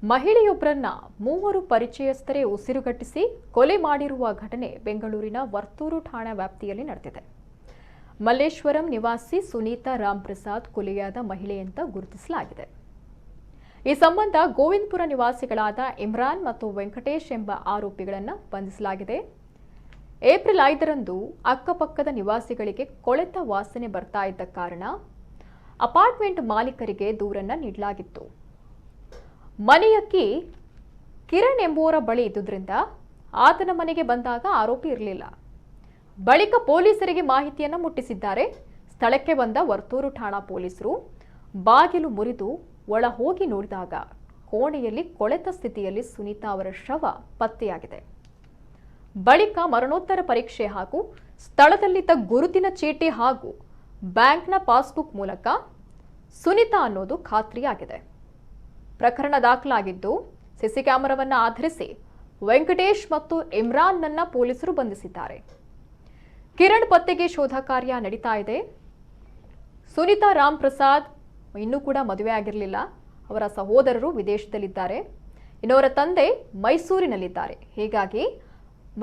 ಮಹಿಳೆಯೊಬ್ಬರನ್ನ ಮೂವರು ಪರಿಚಯಸ್ಥರೇ ಉಸಿರುಗಟ್ಟಿಸಿ ಕೊಲೆ ಮಾಡಿರುವ ಘಟನೆ ಬೆಂಗಳೂರಿನ ವರ್ತೂರು ಠಾಣಾ ವ್ಯಾಪ್ತಿಯಲ್ಲಿ ನಡೆದಿದೆ. ಮಲ್ಲೇಶ್ವರಂ ನಿವಾಸಿ ಸುನೀತಾ ರಾಮ್ಪ್ರಸಾದ್ ಕೊಲೆಯಾದ ಮಹಿಳೆಯಂತ ಗುರುತಿಸಲಾಗಿದೆ. ಈ ಸಂಬಂಧ ಗೋವಿಂದಪುರ ನಿವಾಸಿಗಳಾದ ಇಮ್ರಾನ್ ಮತ್ತು ವೆಂಕಟೇಶ್ ಎಂಬ ಆರೋಪಿಗಳನ್ನು ಬಂಧಿಸಲಾಗಿದೆ. ಏಪ್ರಿಲ್ 5ರಂದು ಅಕ್ಕಪಕ್ಕದ ನಿವಾಸಿಗಳಿಗೆ ಕೊಳೆತ ವಾಸನೆ ಬರ್ತಾ ಇದ್ದ ಕಾರಣ ಅಪಾರ್ಟ್ಮೆಂಟ್ ಮಾಲೀಕರಿಗೆ ದೂರನ್ನ ನೀಡಲಾಗಿತ್ತು. ಮನೆಯಕ್ಕಿ ಕಿರಣ್ ಎಂಬುವರ ಬಳಿ ಇದ್ದುದರಿಂದ ಆತನ ಮನೆಗೆ ಬಂದಾಗ ಆರೋಪಿ ಇರಲಿಲ್ಲ. ಬಳಿಕ ಪೊಲೀಸರಿಗೆ ಮಾಹಿತಿಯನ್ನು ಮುಟ್ಟಿಸಿದ್ದಾರೆ. ಸ್ಥಳಕ್ಕೆ ಬಂದ ವರ್ತೂರು ಠಾಣಾ ಪೊಲೀಸರು ಬಾಗಿಲು ಮುರಿದು ಒಳ ಹೋಗಿ ನೋಡಿದಾಗ ಕೋಣೆಯಲ್ಲಿ ಕೊಳೆತ ಸ್ಥಿತಿಯಲ್ಲಿ ಸುನೀತಾ ಅವರ ಶವ ಪತ್ತೆಯಾಗಿದೆ. ಬಳಿಕ ಮರಣೋತ್ತರ ಪರೀಕ್ಷೆ ಹಾಗೂ ಸ್ಥಳದಲ್ಲಿದ್ದ ಗುರುತಿನ ಚೀಟಿ ಹಾಗೂ ಬ್ಯಾಂಕ್ನ ಪಾಸ್ಬುಕ್ ಮೂಲಕ ಸುನೀತಾ ಅನ್ನೋದು ಖಾತ್ರಿಯಾಗಿದೆ. ಪ್ರಕರಣ ದಾಖಲಾಗಿದ್ದು ಸಿಸಿ ಕ್ಯಾಮೆರಾವನ್ನು ಆಧರಿಸಿ ವೆಂಕಟೇಶ್ ಮತ್ತು ಇಮ್ರಾನ್ನನ್ನ ಪೊಲೀಸರು ಬಂಧಿಸಿದ್ದಾರೆ. ಕಿರಣ್ ಪತ್ತೆಗೆ ಶೋಧ ಕಾರ್ಯ ನಡೀತಾ ಇದೆ. ಸುನೀತಾ ರಾಮ್ಪ್ರಸಾದ್ ಇನ್ನೂ ಕೂಡ ಮದುವೆ ಆಗಿರಲಿಲ್ಲ. ಅವರ ಸಹೋದರರು ವಿದೇಶದಲ್ಲಿದ್ದಾರೆ. ಇನ್ನವರ ತಂದೆ ಮೈಸೂರಿನಲ್ಲಿದ್ದಾರೆ. ಹೀಗಾಗಿ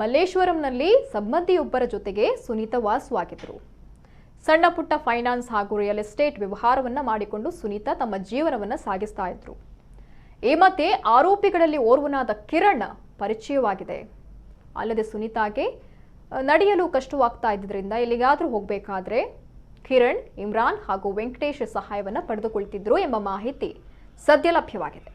ಮಲ್ಲೇಶ್ವರಂನಲ್ಲಿ ಸಂಬಂಧಿಯೊಬ್ಬರ ಜೊತೆಗೆ ಸುನೀತಾ ವಾಸವಾಗಿದ್ದರು. ಸಣ್ಣ ಪುಟ್ಟ ಫೈನಾನ್ಸ್ ಹಾಗೂ ರಿಯಲ್ ಎಸ್ಟೇಟ್ ವ್ಯವಹಾರವನ್ನ ಮಾಡಿಕೊಂಡು ಸುನೀತಾ ತಮ್ಮ ಜೀವನವನ್ನು ಸಾಗಿಸ್ತಾ ಇದ್ರು. ಈ ಮಧ್ಯೆ ಆರೋಪಿಗಳಲ್ಲಿ ಓರ್ವನಾದ ಕಿರಣ್ ಪರಿಚಯವಾಗಿದೆ. ಅಲ್ಲದೆ ಸುನೀತಾಗೆ ನಡೆಯಲು ಕಷ್ಟವಾಗ್ತಾ ಇದ್ದರಿಂದ ಎಲ್ಲಿಗಾದರೂ ಹೋಗಬೇಕಾದ್ರೆ ಕಿರಣ್, ಇಮ್ರಾನ್ ಹಾಗೂ ವೆಂಕಟೇಶ್ ಸಹಾಯವನ್ನು ಪಡೆದುಕೊಳ್ತಿದ್ರು ಎಂಬ ಮಾಹಿತಿ ಸದ್ಯ ಲಭ್ಯವಾಗಿದೆ.